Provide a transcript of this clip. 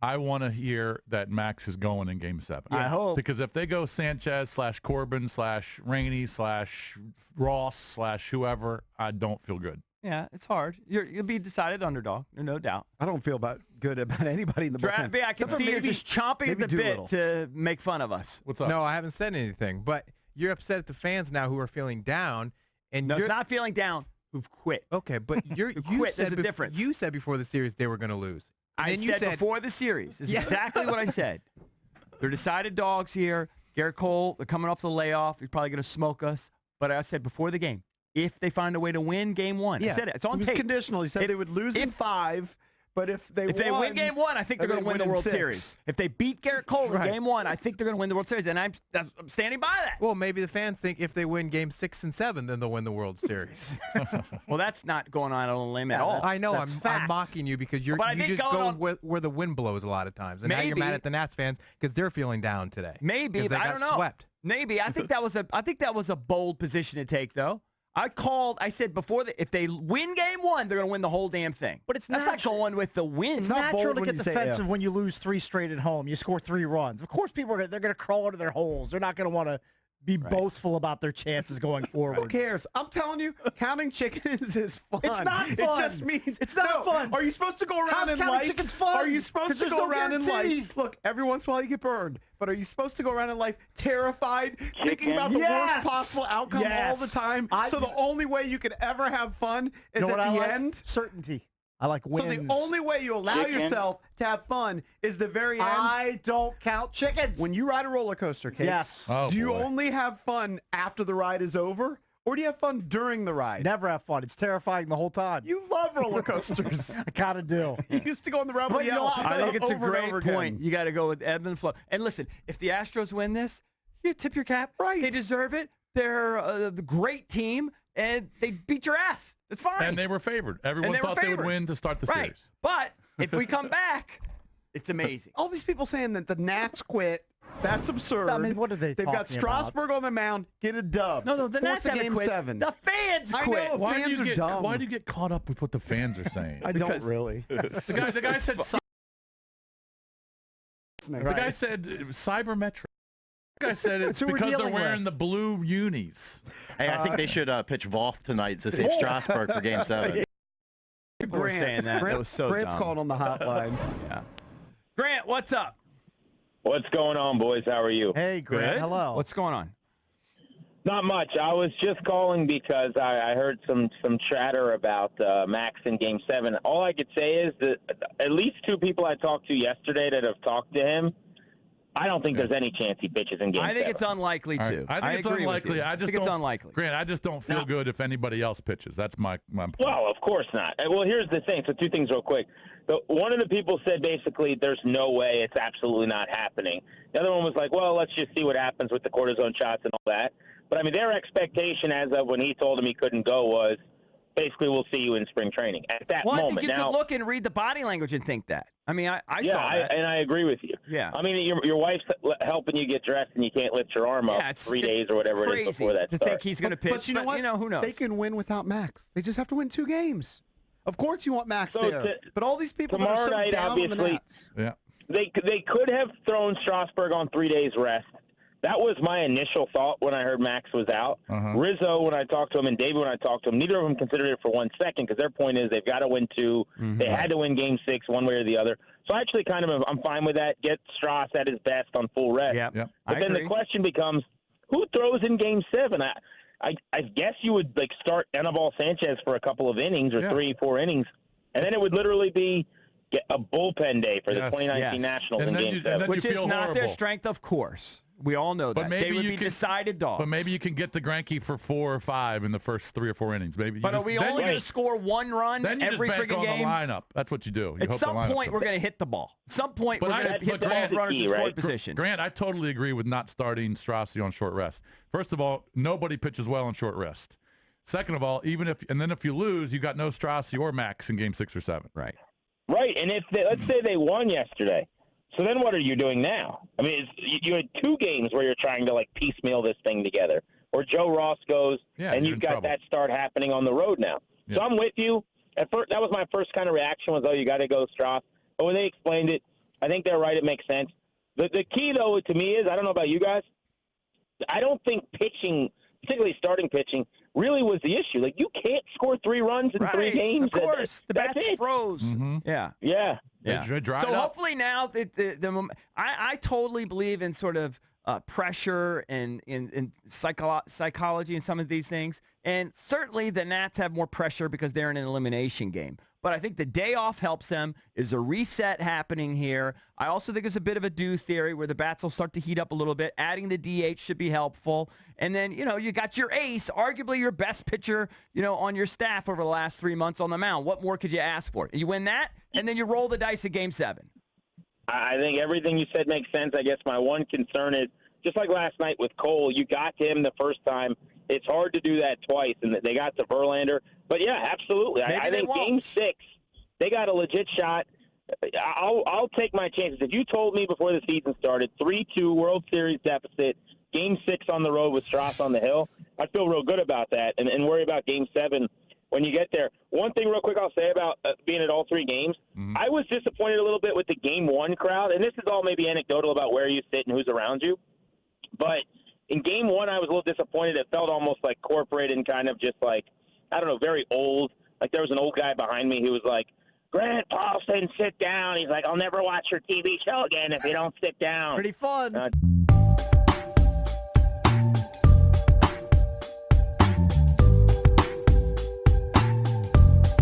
I want to hear that Max is going in Game 7. I hope. Because if they go Sanchez/Corbin/Rainey/Ross/whoever, I don't feel good. Yeah, it's hard. You'll be decided underdog, no doubt. I don't feel good about anybody in the bullpen. I can see you just chomping at the bit to make fun of us. What's up? No, I haven't said anything, but you're upset at the fans now who are feeling down. And no, it's not feeling down. Who've quit. Okay, but you quit. said There's a difference. You said before the series they were going to lose. I said before the series. This is exactly what I said. They're decided dogs here. Garrett Cole, they're coming off the layoff. He's probably going to smoke us. But I said before the game, if they find a way to win Game 1, I said it. It's on tape. Conditional. He said they would lose in 5. But if they win Game 1, I think they're going to win the World Series. If they beat Garrett Cole in Game 1, I think they're going to win the World Series, and I'm standing by that. Well, maybe the fans think if they win Game 6 and 7, then they'll win the World Series. Well, that's not going on a limb at all. I know. I'm mocking you because you just go where the wind blows a lot of times, and now you're mad at the Nats fans because they're feeling down today. Maybe, but I don't know. Swept. Maybe. I think that was a bold position to take, though. I said before that if they win Game 1, they're going to win the whole damn thing. But it's not going with the win. It's natural to get defensive when you lose 3 straight at home. You score 3 runs. Of course, they're going to crawl into their holes. They're not going to want to be boastful about their chances going forward. Who cares? I'm telling you, counting chickens is fun. It's not fun. It just means it's not fun. Are you supposed to go around in life? Counting chickens fun? Are you supposed to go around in life? Look, every once in a while you get burned, but are you supposed to go around in life terrified, thinking about the worst possible outcome all the time? So the only way you can ever have fun is at the end? Certainty. I like wins. So the only way you allow yourself to have fun is the very end. I don't count chickens. When you ride a roller coaster, Kate, do you only have fun after the ride is over, or do you have fun during the ride? Never have fun. It's terrifying the whole time. You love roller coasters. I kind of do. You used to go on the Rebel But Yell. I think it's a great point. Again. You got to go with ebb and flow. And listen, if the Astros win this, you tip your cap. Right. They deserve it. They're a great team, and they beat your ass. It's fine. And they were favored. Everyone thought they would win to start the series. But if we come back, it's amazing. All these people saying that the Nats quit, that's absurd. I mean, what are they They've got Strasburg on the mound, get a dub. No, the Nats haven't quit. 7. The fans quit. I know, fans are dumb. Why do you get caught up with what the fans are saying? I don't really. The guy said cybermetric. The guy said it's because they're wearing the blue unis. Hey, I think they should pitch Voth tonight to save Strasburg for Game 7. People were saying that. That was so Grant's dumb. calling on the hotline. Yeah. Grant, what's up? What's going on, boys? How are you? Hey, Grant. Good. Hello. What's going on? Not much. I was just calling because I heard some chatter about Max in Game 7. All I could say is that at least 2 people I talked to yesterday that have talked to him, I don't think there's any chance he pitches in Game 7. I think it's unlikely, too. I think it's unlikely. I think it's unlikely. Grant, I just don't feel good if anybody else pitches. That's my point. Well, of course not. Well, here's the thing. So 2 things real quick. One of the people said basically there's no way, it's absolutely not happening. The other one was like, well, let's just see what happens with the cortisone shots and all that. But, I mean, their expectation as of when he told him he couldn't go was basically we'll see you in spring training at that moment. I think you could look and read the body language and think that. I mean, I saw that. And I agree with you. Yeah. I mean, your wife's helping you get dressed and you can't lift your arm up 3 days or whatever it is before that to starts. think he's going to pitch. But you know what? Who knows? They can win without Max. They just have to win 2 games. Of course you want Max there. But all these people that are so down on the Nats. They could have thrown Strasburg on 3 days rest. That was my initial thought when I heard Max was out. Rizzo, when I talked to him, and David, when I talked to him, neither of them considered it for 1 second because their point is they've got to win 2. They had to win Game 6 one way or the other. So I actually I'm fine with that. Get Strauss at his best on full rest. But then the question becomes, who throws in Game 7? I guess you would start Anibal Sanchez for a couple of innings or 3-4 innings, and then it would literally be a bullpen day for the 2019 Nationals in Game 7. Which is not their strength, of course. We all know that. But maybe they would be decided dogs. But maybe you can get to Greinke for 4 or 5 in the first 3 or 4 innings. Maybe. But are we only going to score 1 run every freaking game? Then you just bank on the lineup. That's what you do. At some point, we're going to hit the ball. At some point, we're going to hit the ball runners in scoring position. Grant, I totally agree with not starting Strassi on short rest. First of all, nobody pitches well on short rest. Second of all, if you lose, you got no Strassi or Max in Game 6 or 7. Right. Right, and let's say they won yesterday. So then what are you doing now? I mean, you had 2 games where you're trying to, piecemeal this thing together. Or Joe Ross goes, and you've got that start happening on the road now. Yeah. So I'm with you. At first, that was my first kind of reaction was, you got to go Strauss. But when they explained it, I think they're right. It makes sense. The key, though, to me is, I don't know about you guys, I don't think pitching, particularly starting pitching, really was the issue. Like, you can't score 3 runs in 3 games. Of course. The bats froze. Mm-hmm. Yeah. Yeah. They dried so up. hopefully now, I totally believe in sort of pressure and in psychology and some of these things. And certainly the Nats have more pressure because they're in an elimination game. But I think the day off helps them. Is a reset happening here. I also think it's a bit of a do theory where the bats will start to heat up a little bit. Adding the DH should be helpful. And then, you got your ace, arguably your best pitcher, on your staff over the last 3 months on the mound. What more could you ask for? You win that, and then you roll the dice at Game 7. I think everything you said makes sense. I guess my one concern is, just like last night with Cole, you got to him the first time. It's hard to do that twice, and they got to Verlander. But, yeah, absolutely. I think Game 6, they got a legit shot. I'll take my chances. If you told me before the season started, 3-2 World Series deficit, Game 6 on the road with Strauss on the hill, I'd feel real good about that and worry about Game 7 when you get there. One thing real quick I'll say about being at all 3 games, I was disappointed a little bit with the Game 1 crowd, and this is all maybe anecdotal about where you sit and who's around you. But in Game 1, I was a little disappointed. It felt almost like corporate and kind of just like, I don't know, very old. Like there was an old guy behind me who was like, Grant Paulson, sit down. He's like, I'll never watch your TV show again if you don't sit down. Pretty fun.